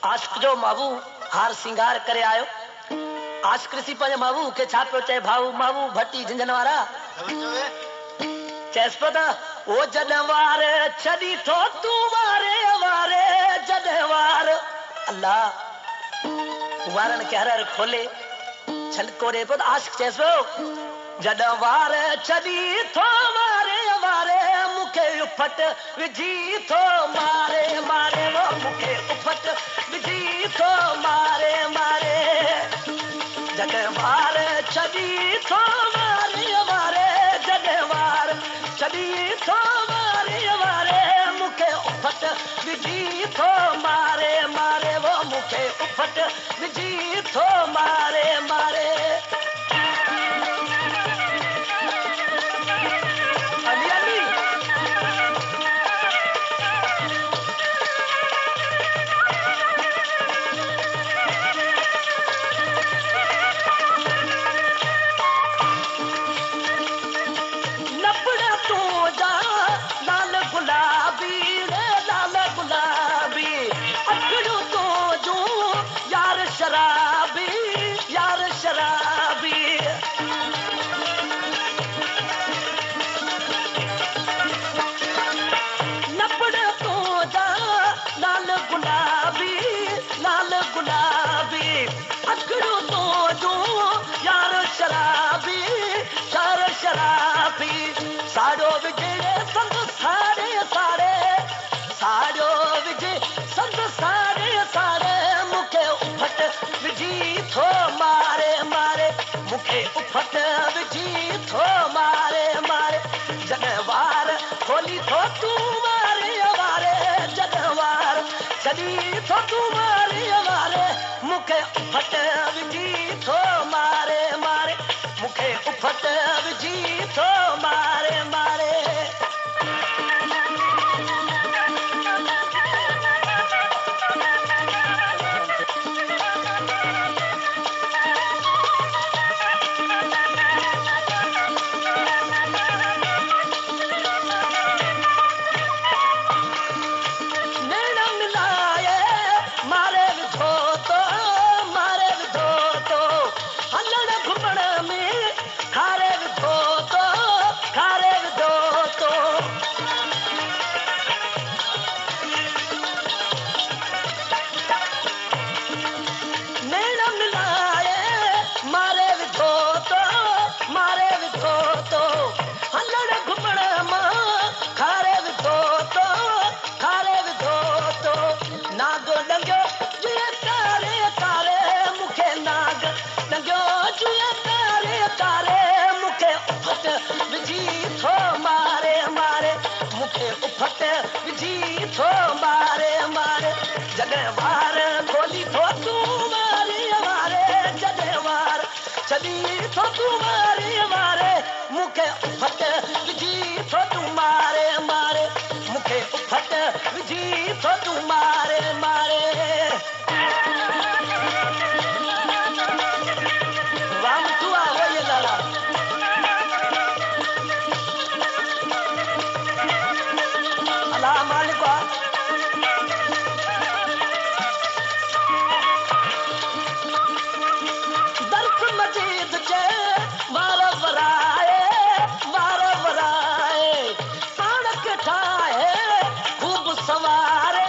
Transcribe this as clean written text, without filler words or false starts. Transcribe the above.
आशिक जो माबू हार सिंगार करे आयो। आशिक सी पंहिंजे माबू खे छा पियो चए, भाऊ माबू भट्टी झंझन वारा चएसि पियो त ओ जॾहिं वार छॾी थो तूं वारे वारे जॾहिं वार अल्लाह वारनि खे हर हर खोले छलको ॾे पियो त आशिक चएसि पियो जॾहिं वार छॾी थो वारे वारे मूंखे उफट विझी थो मारे मारे वो मूंखे उफट विझी थो मारे मारे जॾहिं वार छॾी थो वारे वारे जॾहिं वार छॾी थो वारे वारे मूंखे उफट विझी थो मारे मारे वो मूंखे उफट विझी थो मारे मारे शराबी यार शराबी नपड़ तो जा लाल गुलाबी अखड़ो तो जो यार शराबी साड़ो विझे संग साड़े साड़े साड़ो विझे संग साड़े साड़े मूंखे उफट विझी थो मारे मारे मूंखे उफट विझी थो मारे मारे जॾहिं वार खोली थो तूं मारे वारे जॾहिं वार छॾी थो तूं मारे वारे मूंखे उफट विझी थो मारे मारे मूंखे उफट विझी थो मारे मारे उफट विझी थो मारे मारे जॾहिं वार खोली थो तूं मारे वारे जॾहिं वार छॾी थो तूं मारे वारे मूंखे उफट विझी थो तूं मारे मारे मूंखे उफट विझी थो तूं मारे मारे वाम तू आ वो ये लाला दर्द मजीद चे वार वराए पाण के ठाहे खूब सवारे